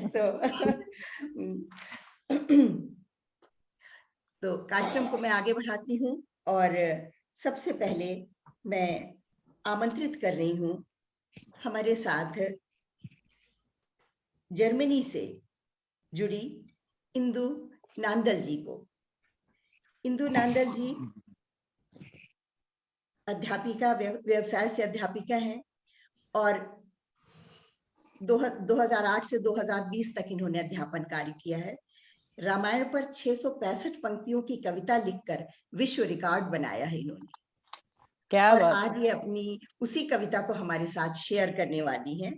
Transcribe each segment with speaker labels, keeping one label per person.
Speaker 1: तो कार्यक्रम को मैं आगे बढ़ाती हूँ और सबसे पहले मैं आमंत्रित कर रही हूँ हमारे साथ जर्मनी से जुड़ी इंदु नांदल जी को। इंदु नांदल जी अध्यापिका, व्यवसाय से अध्यापिका हैं और 2008 से 2020 तक इन्होंने अध्यापन कार्य किया है। रामायण पर 665 पंक्तियों की कविता लिखकर विश्व रिकॉर्ड बनाया है इन्होंने।
Speaker 2: क्या
Speaker 1: और
Speaker 2: बात
Speaker 1: आज ये अपनी उसी कविता को हमारे साथ शेयर करने वाली हैं।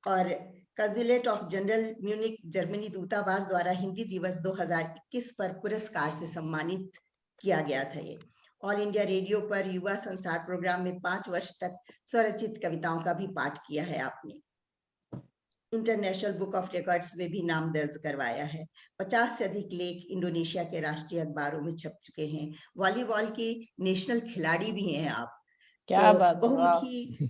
Speaker 1: और consulate of general Munich Germany दूतावास द्वारा हिंदी दिवस 2021 पर पुरस्कार से सम्मानित किया गया था। ये ऑल इंडिया रेडियो पर युवा संसार प्रोग्राम में 5 वर्ष तक स्वरचित कविताओं का भी पाठ किया है आपने। इंटरनेशनल बुक ऑफ रिकॉर्ड्स में भी नाम दर्ज करवाया है। 50 से अधिक लेख इंडोनेशिया के राष्ट्रीय अखबारों में छप चुके हैं। वॉलीबॉल के नेशनल खिलाड़ी भी हैं आप।
Speaker 2: क्या
Speaker 1: तो
Speaker 2: बात,
Speaker 1: बहुमुखी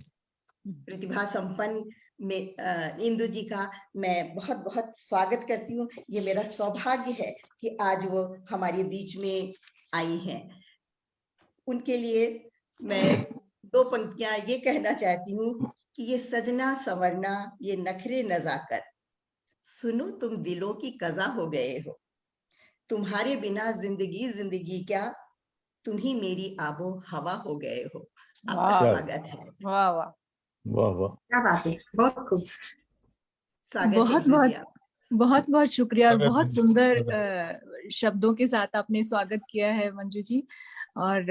Speaker 1: प्रतिभा संपन्न में इंदु जी का मैं बहुत बहुत स्वागत करती हूँ। ये मेरा सौभाग्य है कि आज वो हमारे बीच में आई हैं। उनके लिए मैं 2 पंक्तियां ये कहना चाहती हूँ कि ये सजना संवरना, ये नखरे नजाकत, सुनो तुम दिलों की कज़ा हो गए हो, तुम्हारे बिना जिंदगी जिंदगी क्या, तुम ही मेरी आबो हवा हो गए हो। आपका स्वागत है।
Speaker 2: वाह वाह
Speaker 3: वाह वाह,
Speaker 1: क्या बात है, बहुत खूब स्वागत है।
Speaker 4: बहुत बहुत बहुत बहुत शुक्रिया और बहुत सुंदर शब्दों के साथ आपने स्वागत किया है मंजू जी। और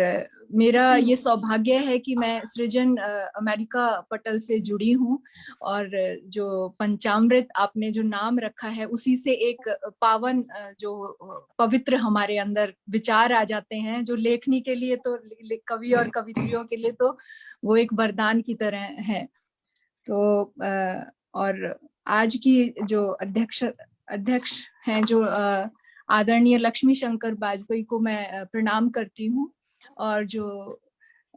Speaker 4: मेरा ये सौभाग्य है कि मैं सृजन अमेरिका पटल से जुड़ी हूँ और जो पंचामृत आपने जो नाम रखा है उसी से एक पावन जो पवित्र हमारे अंदर विचार आ जाते हैं, जो लेखनी के लिए तो कवि और कवित्रियों के लिए तो वो एक वरदान की तरह है। तो और आज की जो अध्यक्ष हैं जो आदरणीय लक्ष्मी शंकर वाजपेयी को मैं प्रणाम करती हूँ। और जो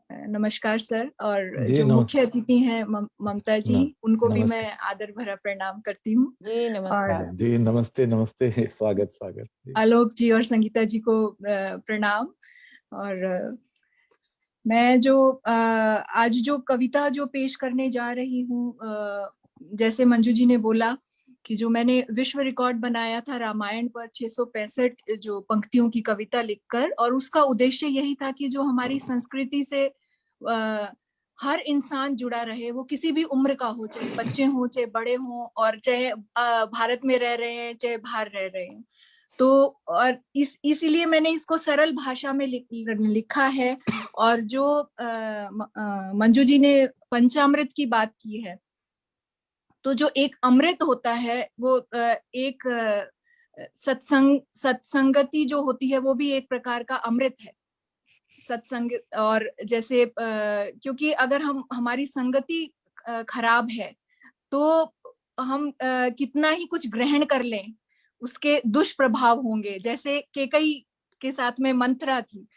Speaker 4: नमस्कार सर, और जो मुख्य अतिथि हैं ममता जी, उनको भी मैं आदर भरा प्रणाम करती हूँ।
Speaker 2: जी नमस्कार।
Speaker 3: जी नमस्ते नमस्ते, स्वागत स्वागत।
Speaker 4: आलोक जी और संगीता जी को प्रणाम। और मैं जो आज जो कविता जो पेश करने जा रही हूँ, जैसे मंजू जी ने बोला कि जो मैंने विश्व रिकॉर्ड बनाया था रामायण पर 665 जो पंक्तियों की कविता लिखकर, और उसका उद्देश्य यही था कि जो हमारी संस्कृति से हर इंसान जुड़ा रहे, वो किसी भी उम्र का हो, चाहे बच्चे हों चाहे बड़े हों, और चाहे भारत में रह रहे हैं चाहे बाहर रह रहे हैं। तो और इसीलिए मैंने इसको सरल भाषा में लिखा है। और जो मंजू जी ने पंचामृत की बात की है, तो जो एक अमृत होता है वो एक सत्संगति जो होती है वो भी एक प्रकार का अमृत है, सत्संग। और जैसे क्योंकि अगर हमारी संगति खराब है तो हम कितना ही कुछ ग्रहण कर लें, उसके दुष्प्रभाव होंगे। जैसे केकई के साथ में मंथरा थी,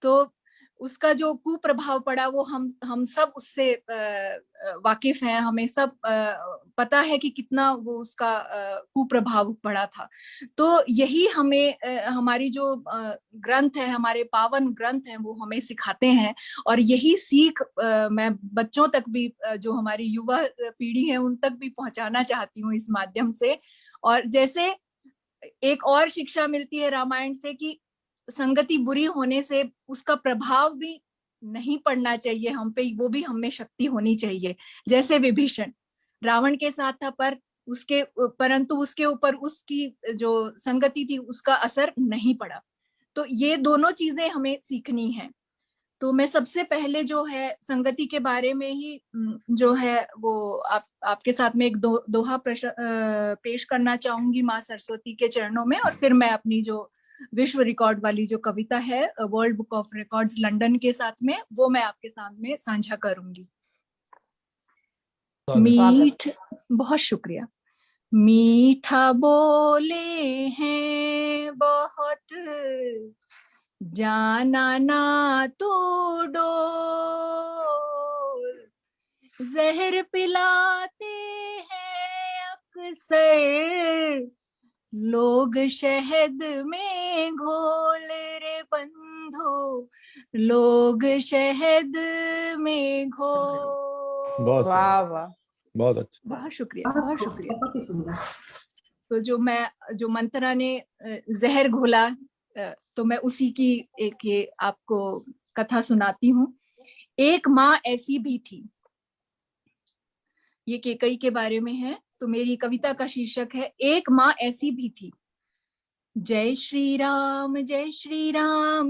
Speaker 4: तो उसका जो कुप्रभाव पड़ा वो हम सब उससे वाकिफ हैं। हमें सब पता है कि कितना वो उसका कुप्रभाव पड़ा था। तो यही हमें हमारी जो ग्रंथ है, हमारे पावन ग्रंथ हैं, वो हमें सिखाते हैं। और यही सीख मैं बच्चों तक भी, जो हमारी युवा पीढ़ी है, उन तक भी पहुंचाना चाहती हूँ इस माध्यम से। और जैसे एक और शिक्षा मिलती है रामायण से कि संगति बुरी होने से उसका प्रभाव भी नहीं पड़ना चाहिए हम पे, वो भी हमें शक्ति होनी चाहिए। जैसे विभीषण रावण के साथ था, परंतु उसके ऊपर उसकी जो संगति थी उसका असर नहीं पड़ा। तो ये दोनों चीजें हमें सीखनी है। तो मैं सबसे पहले जो है संगति के बारे में ही जो है वो आपके साथ में एक दोहा पेश करना चाहूंगी माँ सरस्वती के चरणों में, और फिर मैं अपनी जो विश्व रिकॉर्ड वाली जो कविता है world book of records London के साथ में, वो मैं आपके सामने साझा करूंगी। बहुत शुक्रिया। मीठा बोले हैं बहुत, जाना ना तो डोल, जहर पिलाते हैं सर, लोग शहद में घोल रे बंधु, लोग शहद में घोल।
Speaker 3: बहुत
Speaker 2: वाह
Speaker 3: सुंदर,
Speaker 2: वाह,
Speaker 3: बहुत अच्छा।
Speaker 4: बहुत शुक्रिया, बहुत शुक्रिया।
Speaker 1: बहुत ही सुंदर।
Speaker 4: तो जो मंत्रा ने जहर घोला, तो मैं उसी की एक ये आपको कथा सुनाती हूँ। एक माँ ऐसी भी थी, ये केकई के बारे में है। तो मेरी कविता का शीर्षक है एक माँ ऐसी भी थी। जय श्री राम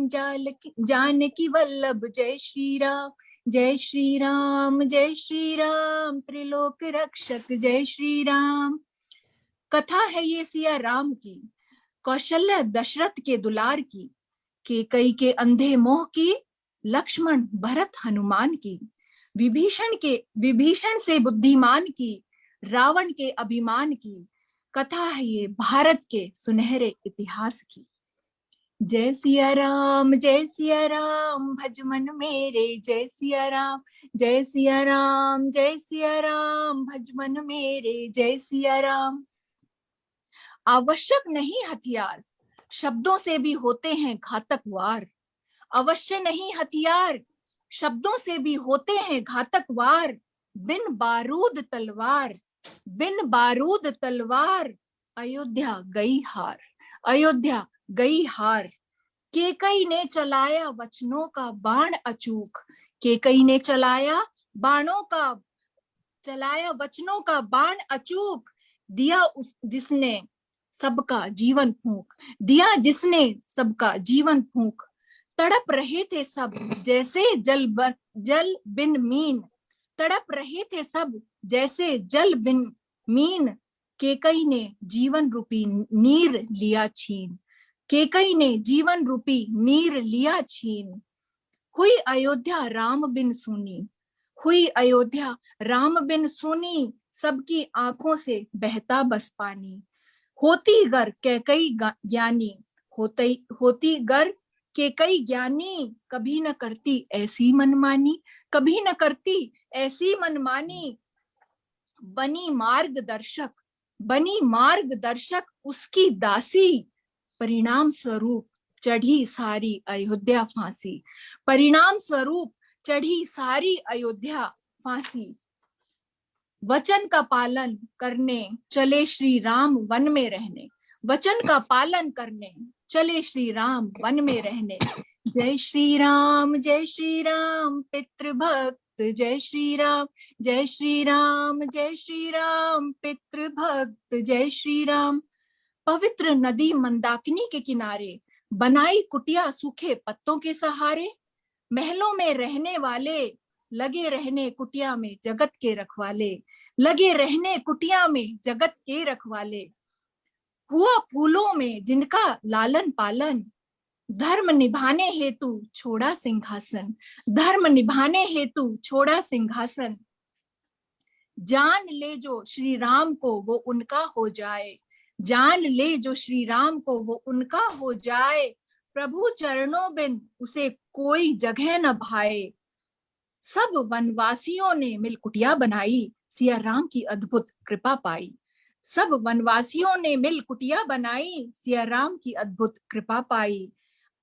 Speaker 4: जानकी वल्लभ, जय श्री राम जय श्री राम त्रिलोक रक्षक, जय श्री राम। कथा है ये सिया राम की, कौशल्य दशरथ के दुलार की, केकई के अंधे मोह की, लक्ष्मण भरत हनुमान की, विभीषण से बुद्धिमान की, रावण के अभिमान की। कथा है ये भारत के सुनहरे इतिहास की। जय सिया राम भज मन मेरे, जय सिया राम भज मन मेरे, जय सिया राम। आवश्यक नहीं हथियार, शब्दों से भी होते हैं घातक वार। अवश्य नहीं हथियार, शब्दों से भी होते हैं घातक वार। बिन बारूद तलवार, अयोध्या गई हार। केकई ने चलाया वचनों का बाण अचूक, केकई ने चलाया वचनों का बाण अचूक। दिया जिसने सबका जीवन फूंक, तड़प रहे थे सब जैसे जल बिन मीन, तड़प रहे थे सब जैसे जल बिन मीन। केकई ने जीवन रूपी नीर लिया छीन, केकई ने जीवन रूपी नीर लिया छीन। हुई अयोध्या राम बिन सुनी, सबकी आंखों से बहता बस पानी। होती गर कैकई ज्ञानी, कभी न करती ऐसी मनमानी। बनी मार्गदर्शक उसकी दासी, परिणाम स्वरूप चढ़ी सारी अयोध्या फांसी। वचन का पालन करने चले श्री राम वन में रहने, जय श्री राम पितृभक्त, जय श्री राम पितृभक्त, जय श्री राम। पवित्र नदी मंदाकिनी के किनारे बनाई कुटिया सूखे पत्तों के सहारे। महलों में रहने वाले लगे रहने कुटिया में जगत के रखवाले। हुआ फूलों में जिनका लालन पालन, धर्म निभाने हेतु छोड़ा सिंहासन। जान ले जो श्री राम को वो उनका हो जाए, प्रभु चरणों बिन उसे कोई जगह न भाए। सब वनवासियों ने मिल कुटिया बनाई, सिया राम की अद्भुत कृपा पाई।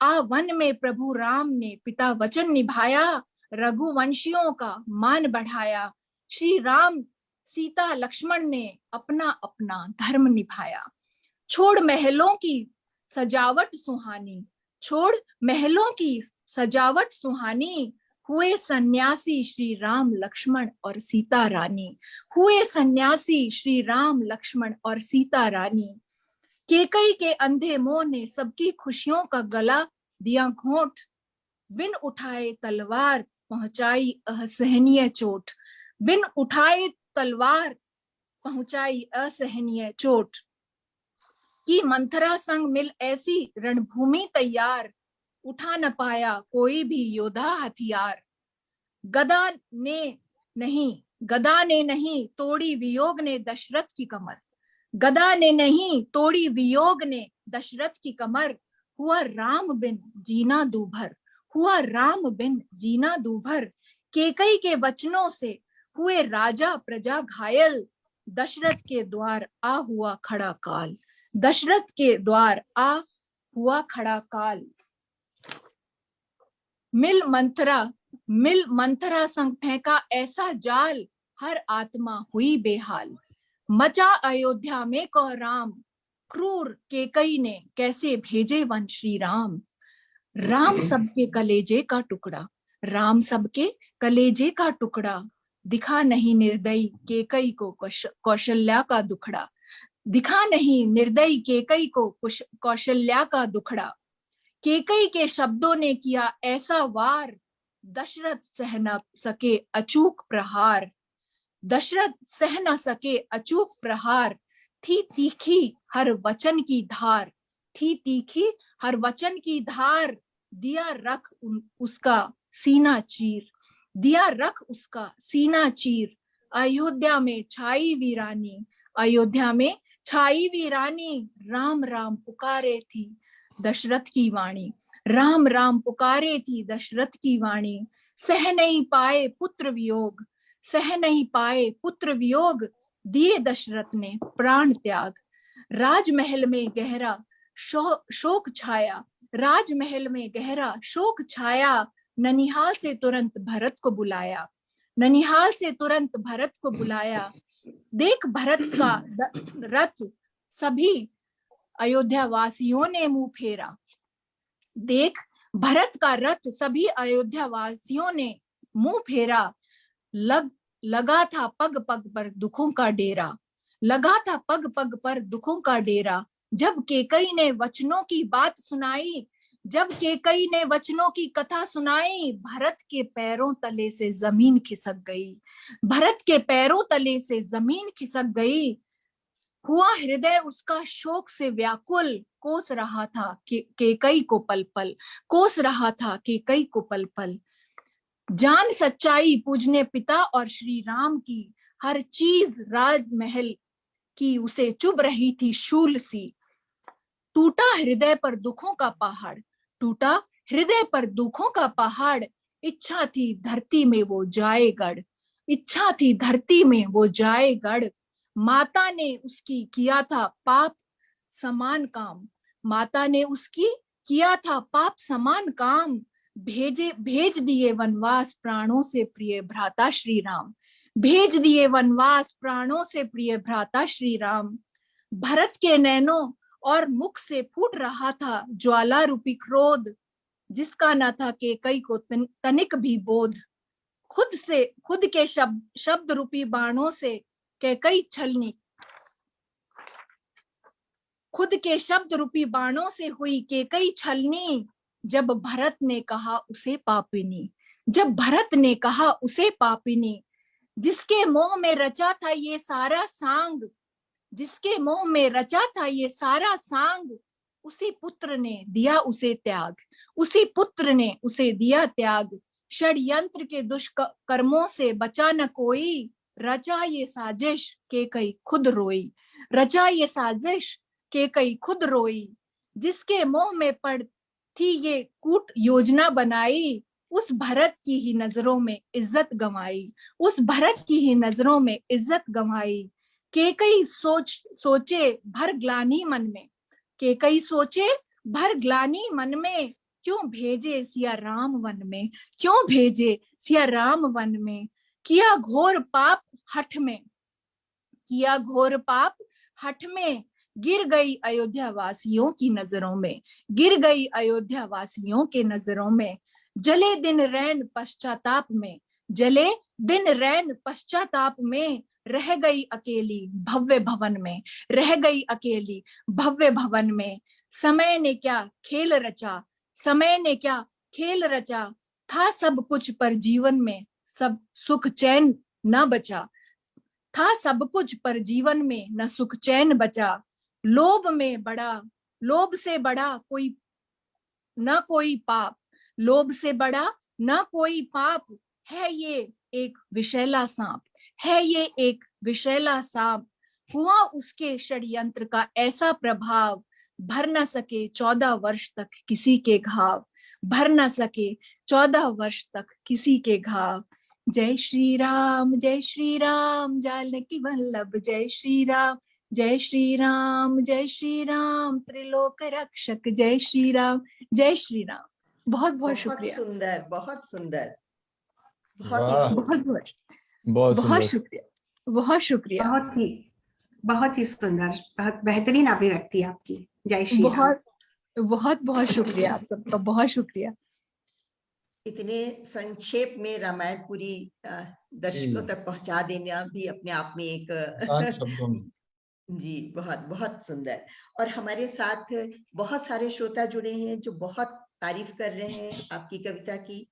Speaker 4: आ वन में प्रभु राम ने पिता वचन निभाया, रघुवंशियों का मान बढ़ाया। श्री राम सीता लक्ष्मण ने अपना अपना धर्म निभाया। छोड़ महलों की सजावट सुहानी, हुए सन्यासी श्री राम लक्ष्मण और सीता रानी। केकई के अंधे मोह ने सबकी खुशियों का गला दिया घोंट, बिन उठाए तलवार पहुंचाई असहनीय चोट। कि मंथरा संग मिल ऐसी रणभूमि तैयार, उठा न पाया कोई भी योद्धा हथियार। गदा ने नहीं तोड़ी वियोग ने दशरथ की कमर। हुआ राम बिन जीना दूभर। केकई के वचनों से हुए राजा प्रजा घायल, दशरथ के द्वार आ हुआ खड़ा काल, दशरथ के द्वार आ हुआ खड़ा काल। मिल मंथरा संग फेंका ऐसा जाल, हर आत्मा हुई बेहाल। मचा अयोध्या में कह राम, क्रूर केकई ने कैसे भेजे वन श्री राम। राम सबके कलेजे का टुकड़ा, राम सबके कलेजे का टुकड़ा। दिखा नहीं निर्दयी केकई को कौशल्या का दुखड़ा, दिखा नहीं निर्दयी केकई को कौशल्या का दुखड़ा। केकई के शब्दों ने किया ऐसा वार, दशरथ सह न सके अचूक प्रहार। दशरथ सह न सके अचूक प्रहार। थी तीखी हर वचन की धार, थी तीखी हर वचन की धार। दिया रख उसका सीना चीर, दिया रख उसका सीना चीर। अयोध्या में छाई वीरानी, अयोध्या में छाई वीरानी। राम राम पुकारे थी दशरथ की वाणी, राम राम पुकारे थी दशरथ की वाणी। सह नहीं पाए पुत्र वियोग, सह नहीं पाए पुत्र वियोग। दिए दशरथ ने प्राण त्याग। राजमहल में गहरा शोक छाया, राजमहल में गहरा शोक छाया। ननिहाल से तुरंत भरत को बुलाया, ननिहाल से तुरंत भरत को बुलाया। देख भरत का रथ सभी अयोध्या वासियों ने मुंह फेरा, देख भरत का रथ सभी अयोध्या वासियों ने मुंह फेरा। लगा था पग पग पर दुखों का डेरा, लगा था पग पग पर दुखों का डेरा। जब केकई ने वचनों की बात सुनाई, जब केकई ने वचनों की कथा सुनाई। भरत के पैरों तले से जमीन खिसक गई, भरत के पैरों तले से जमीन खिसक गई। हुआ हृदय उसका शोक से व्याकुल, कोस रहा था केकई को पल पल, कोस रहा था केकई को पल पल। जान सच्चाई पूजने पिता और श्री राम की, हर चीज राजमहल की उसे चुभ रही थी शूल सी। टूटा हृदय पर दुखों का पहाड़, टूटा हृदय पर दुखों का पहाड़। इच्छा थी धरती में वो जाए गढ़, इच्छा थी धरती में वो जाए गढ़। माता ने उसकी किया था पाप समान काम, माता ने उसकी किया था पाप समान काम। भेज दिए वनवास प्राणों से प्रिय भ्राता श्री राम, भेज दिए वनवास प्राणों से प्रिय भ्राता श्री राम। भरत के नैनों और मुख से फूट रहा था ज्वाला रूपी क्रोध, जिसका न था केकई को तनिक भी बोध। खुद के शब्द रूपी बाणों से केकई छलनी, खुद के शब्द रूपी बाणों से हुई केकई छलनी। जब भरत ने कहा उसे पापिनी, जब भरत ने कहा उसे पापिनी। जिसके मोह में रचा था ये सारा सांग, जिसके मोह में रचा था ये सारा सांग। उसी पुत्र ने दिया उसे त्याग, उसी पुत्र ने उसे दिया त्याग। षड्यंत्र के दुष्कर्मों से बचा न कोई, रचा ये साजिश केकई खुद रोई, रचा ये साजिश केकई खुद रोई। जिसके मोह में पड़ थी ये कूट योजना बनाई, उस भरत की ही नजरों में इज्जत गंवाई, उस भरत की ही नजरों में इज्जत गंवाई। केकई सोचे भर ग्लानि मन में, केकई सोचे भर ग्लानि मन में। क्यों भेजे सिया राम वन में, क्यों भेजे सिया राम वन में। किया घोर पाप हठ में, किया घोर पाप हठ में। गिर गई अयोध्या वासियों की नजरों में, गिर गई अयोध्या वासियों के नजरों में। जले दिन रैन पश्चाताप में, जले दिन रैन पश्चाताप में। रह गई अकेली भव्य भवन में, रह गई अकेली भव्य भवन में। समय ने क्या खेल रचा, समय ने क्या खेल रचा। था सब कुछ पर जीवन में सब सुख चैन न बचा, था सब कुछ पर जीवन में न सुख चैन बचा। लोभ में बड़ा, लोभ से बड़ा कोई न कोई पाप, लोभ से बड़ा न कोई पाप। है ये एक विषैला सांप, है ये एक विषैला सांप। हुआ उसके षड्यंत्र का ऐसा प्रभाव, भर न सके 14 वर्ष तक किसी के घाव, भर न सके 14 वर्ष तक किसी के घाव। जय श्री राम जानकी वल्लभ, जय श्री राम, जय श्री राम, जय श्री राम त्रिलोक रक्षक, जय श्री राम, जय श्री राम। बहुत बहुत
Speaker 1: बहुत
Speaker 4: शुक्रिया,
Speaker 1: सुंदर, बहुत सुंदर, बहुत ही
Speaker 3: वाह,
Speaker 1: खूब।
Speaker 4: बहुत बहुत
Speaker 3: बहुत
Speaker 4: बहुत
Speaker 3: सुंदर।
Speaker 4: शुक्रिया, बहुत शुक्रिया।
Speaker 2: बहुत ही सुंदर, बहुत बेहतरीन अभिव्यक्ति आपकी। जय श्री राम।
Speaker 4: बहुत बहुत बहुत शुक्रिया आप सबका, बहुत शुक्रिया।
Speaker 1: इतने संक्षेप में रामायण पूरी दर्शकों तक पहुंचा देना भी अपने आप में एक
Speaker 3: शांत शब्दों में।
Speaker 1: जी बहुत बहुत सुंदर। और हमारे साथ बहुत सारे श्रोता जुड़े हैं जो बहुत तारीफ कर रहे हैं आपकी कविता की।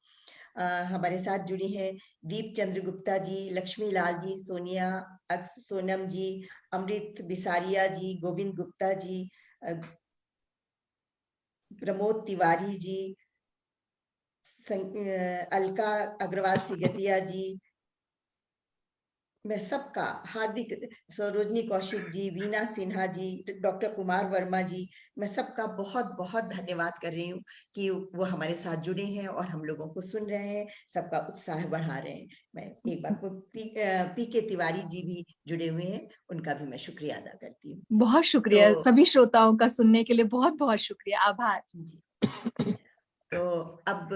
Speaker 1: हमारे साथ जुड़ी हैं दीप चंद्र गुप्ता जी, लक्ष्मी लाल जी, सोनिया सोनम जी, अमृत बिसारिया जी, गोविंद गुप्ता जी, प्रमोद तिवारी जी, अलका अग्रवाल सिगतिया जी, मैं सबका हार्दिक, सरोजनी कौशिक जी, वीना सिन्हा जी, डॉक्टर कुमार वर्मा जी, मैं सबका बहुत बहुत धन्यवाद कर रही हूँ कि वो हमारे साथ जुड़े हैं और हम लोगों को सुन रहे हैं, सबका उत्साह बढ़ा रहे हैं। मैं एक बार को पी के तिवारी जी भी जुड़े हुए हैं, उनका भी मैं शुक्रिया अदा करती हूँ।
Speaker 4: बहुत शुक्रिया
Speaker 1: तो
Speaker 4: सभी श्रोताओं का सुनने के लिए, बहुत बहुत शुक्रिया, आभार।
Speaker 1: तो अब